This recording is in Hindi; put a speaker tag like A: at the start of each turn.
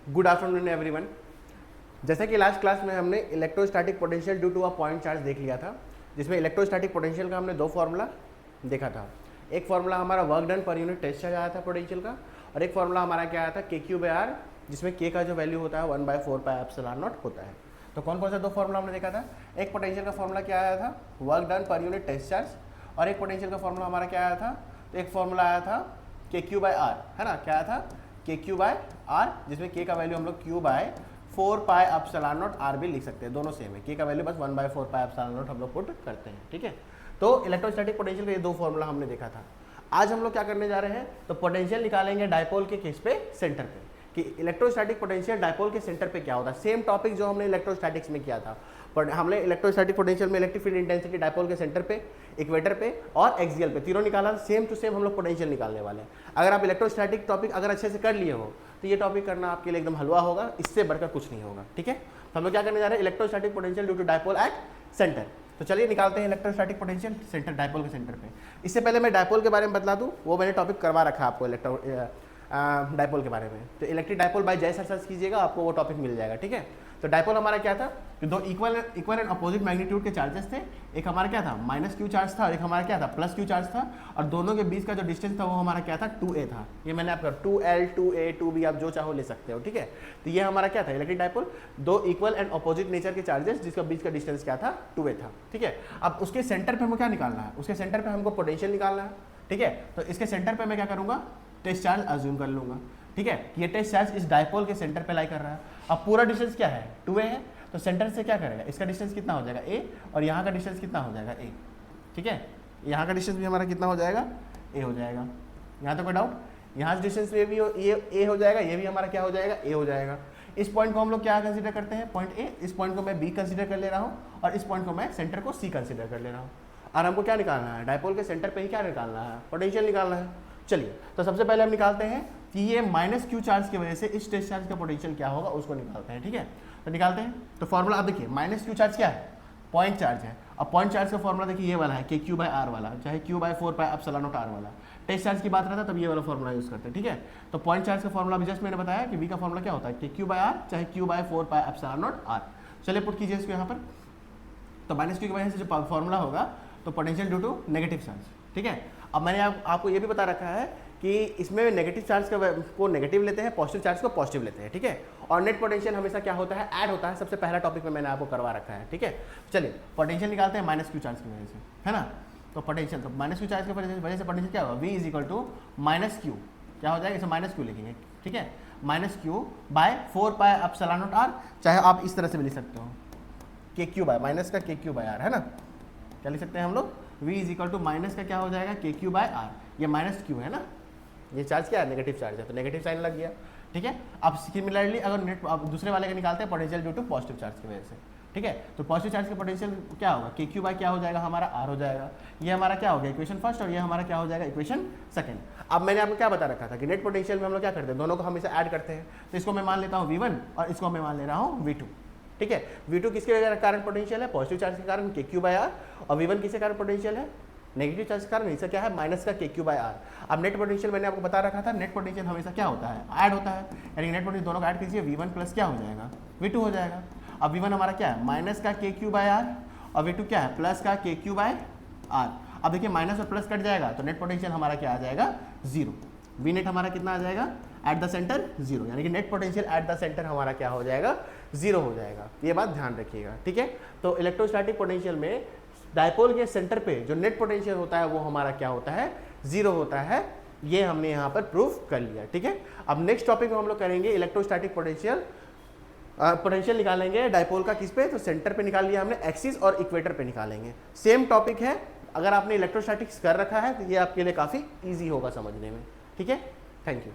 A: Good afternoon everyone. जैसा कि लास्ट क्लास में हमने electrostatic potential due to a point charge देख लिया था, जिसमें इलेक्ट्रोस्टैटिक पोटेंशियल का हमने दो फार्मूला देखा था। एक फार्मूला हमारा वर्क डन पर यूनिट टेस्ट चार्ज आया था पोटेंशियल का, और एक फार्मूला हमारा क्या आया था KQ/R, जिसमें K का जो वैल्यू होता है 1/4πε0 होता है। तो कौन कौन सा दो फार्मूला हमने देखा था? एक पोटेंशियल का फार्मूला क्या आया था? वर्क डन पर यूनिट टेस्ट चार्ज। और एक पोटेंशियल का फार्मूला हमारा क्या आया था? तो एक फार्मूला आया था KQ/R, है ना? क्या आया था? KQ/R, जिसमें K का वैल्यू हम लोग Q/4πε0R भी लिख सकते हैं, दोनों सेम है। K का वैल्यू बस 1/4πε0 हम लोग पुट करते हैं, ठीक है। तो इलेक्ट्रोस्टैटिक पोटेंशियल का ये दो फार्मूला हमने देखा था। आज हम लोग क्या करने जा रहे हैं? तो पोटेंशियल निकालेंगे डायपोल के केस पे, सेंटर पे, कि इलेक्ट्रोस्टैटिक पोटेंशियल डायपोल के सेंटर पे क्या होता है। सेम टॉपिक जो हमने इलेक्ट्रोस्टैटिक्स में किया था, पर हमने इलेक्ट्रोस्टैटिक पोटेंशियल में इलेक्ट्रिक फील्ड इंटेंसिटी डायपोल के सेंटर पे, इक्वेटर पे और एक्सियल पे तीनों निकाला। सेम टू सेम हम लोग पोटेंशियल निकालने वाले हैं। अगर आप इलेक्ट्रोस्टैटिक टॉपिक अगर अच्छे से कर लिए हो तो ये टॉपिक करना आपके लिए एकदम हलवा होगा, इससे बढ़कर कुछ नहीं होगा, ठीक है। तो हम लोग क्या करने जा रहे हैं? Electrostatic potential due to dipole at centre. तो चलिए निकालते हैं इलेक्ट्रोस्टैटिक पोटेंशियल सेंटर, डायपोल के सेंटर पे। इससे पहले मैं डायपोल के बारे में बता दूं, वो मैंने टॉपिक करवा रखा है आपको डायपोल के बारे में। तो इलेक्ट्रिक डायपोल बाय जय सर सर्च कीजिएगा, आपको वो टॉपिक मिल जाएगा, ठीक है। तो डायपोल हमारा क्या था कि दो इक्वल एंड अपोजिट मैग्नीट्यूड के चार्जेस थे। एक हमारा क्या था? -q चार्ज था, और एक हमारा क्या था? +q चार्ज था। और दोनों के बीच का जो डिस्टेंस था वो हमारा क्या था? 2a था। ये मैंने आपका 2l 2a 2b आप जो चाहो ले सकते हो, ठीक है। तो ये हमारा क्या था? इलेक्ट्रिक डायपोल, दो इक्वल एंड अपोजिट नेचर के चार्जेस जिसका बीच का डिस्टेंस क्या था? 2a था, ठीक है। अब उसके सेंटर पे हमको क्या निकालना है? उसके सेंटर पे हमको पोटेंशियल निकालना है, ठीक है। तो इसके सेंटर पे मैं क्या करूंगा? टेस्ट चार्ज अज्यूम कर लूंगा, ठीक है। ये टेस्ट चार्ज इस डायपोल के सेंटर पे लाई कर रहा है। अब पूरा डिस्टेंस क्या है? 2a है। तो सेंटर से क्या करेगा? इसका डिस्टेंस कितना हो जाएगा? a, और यहाँ का डिस्टेंस कितना हो जाएगा? a, ठीक है। यहाँ का डिस्टेंस भी हमारा कितना हो जाएगा? a हो जाएगा। यहाँ तो कोई डाउट? यहाँ से डिस्टेंस भी ये a हो जाएगा, ये भी हमारा क्या हो जाएगा? a हो जाएगा। इस पॉइंट को हम लोग क्या कंसीडर करते हैं? Point a। इस पॉइंट को मैं b कंसीडर कर ले रहा हूँ, और इस पॉइंट को मैं सेंटर को c कंसीडर कर ले रहा हूँ। और हमको क्या निकालना है? डायपोल के सेंटर पे ही क्या निकालना है? पोटेंशियल निकालना है। चलिए, तो सबसे पहले हम निकालते हैं कि ये -q चार्ज की वजह से इस टेस्ट चार्ज का पोटेंशियल क्या होगा, उसको निकालते हैं, ठीक है। तो निकालते हैं। तो फॉर्मूला आप देखिए, -q चार्ज क्या है? पॉइंट चार्ज है। अब पॉइंट चार्ज का फॉर्मूला देखिए ये वाला है, KQ/R वाला, चाहे Q/4πε0R वाला। टेस्ट चार्ज की बात रहता है तब ये वाला फॉर्मूला यूज करते हैं, ठीक है। तो पॉइंट चार्ज का फॉर्मूला अभी जस्ट मैंने बताया कि V का फॉर्मूला क्या होता है? KQ/R चाहे Q/4πε0R। चलिए पुट कीजिए इसको यहाँ पर। तो -q की वजह से जो फॉर्मूला होगा तो potential due to negative charge, ठीक है। अब मैंने आपको ये भी बता रखा है कि इसमें नेगेटिव चार्ज को नेगेटिव लेते हैं, पॉजिटिव चार्ज को पॉजिटिव लेते हैं, ठीक है। और नेट पोटेंशियल हमेशा क्या होता है? ऐड होता है। सबसे पहला टॉपिक में मैंने आपको करवा रखा है, ठीक है। चलिए पोटेंशियल निकालते हैं q चार्ज की वजह से, है ना। तो पोटेंशियल, तो q चार्ज की वजह से पोटेंशियल क्या होगा? V = -q, क्या हो जाएगा? इसे -q लिखेंगे, ठीक है। -q/4πε0R, चाहे आप इस तरह से भी लिख सकते हो, KQ/R, है ना। क्या लिख सकते हैं हम लोग? V = माइनस का क्या हो जाएगा? KQ/R। ये -q है ना, ये चार्ज क्या है? नेगेटिव चार्ज है, तो नेगेटिव साइन लग गया, ठीक है। अब सिमिलरली अगर नेट अब दूसरे वाले का निकालते हैं potential due to positive charge की वजह से, ठीक है। तो पॉजिटिव चार्ज का पोटेंशियल क्या होगा? KQ/ क्या हो जाएगा? हमारा R हो जाएगा। ये हमारा क्या हो गया? इक्वेशन फर्स्ट, और ये हमारा क्या हो जाएगा? Equation second. अब मैंने आपको क्या बता रखा था कि नेट पोटेंशियल में हम लोग क्या करते हैं? दोनों को हमेशा ऐड करते हैं। तो इसको मैं मान लेता हूँ V1, और इसको मैं मान ले रहा हूँ V2, ठीक है। V2 किसके कारण पोटेंशियल है? पॉजिटिव चार्ज के कारण KQ/R। और V1 किसके कारण पोटेंशियल है? नेगेटिव चार्ज के कारण। इसका क्या है? माइनस का KQ/R। अब नेट पोटेंशियल मैंने आपको बता रखा था, नेट पोटेंशियल हमेशा क्या होता है? ऐड होता है। यानी नेट पोटेंशियल दोनों का ऐड कीजिए, V1 प्लस क्या हो जाएगा? V2 हो जाएगा। अब V1 हमारा क्या है? माइनस का KQ/R, और V2 क्या है? प्लस का KQ/R। अब देखिए माइनस और प्लस कट जाएगा तो नेट पोटेंशियल हमारा क्या आ जाएगा? 0। V नेट हमारा कितना आ जाएगा? एट द सेंटर 0, यानी कि net potential at the centre हमारा क्या हो जाएगा? 0 हो जाएगा। ये बात ध्यान रखिएगा, ठीक है। तो इलेक्ट्रोस्टैटिक पोटेंशियल में डायपोल के सेंटर पे जो नेट पोटेंशियल होता है वो हमारा क्या होता है? 0 होता है। ये हमने यहाँ पर प्रूफ कर लिया, ठीक है। अब नेक्स्ट टॉपिक में हम लोग करेंगे इलेक्ट्रोस्टैटिक पोटेंशियल निकालेंगे डायपोल का किस पे? तो सेंटर पे निकाल लिया हमने, एक्सिस और इक्वेटर पे निकालेंगे। सेम टॉपिक है। अगर आपने इलेक्ट्रोस्टैटिक्स कर रखा है तो ये आपके लिए काफ़ी ईजी होगा समझने में, ठीक है। Thank you.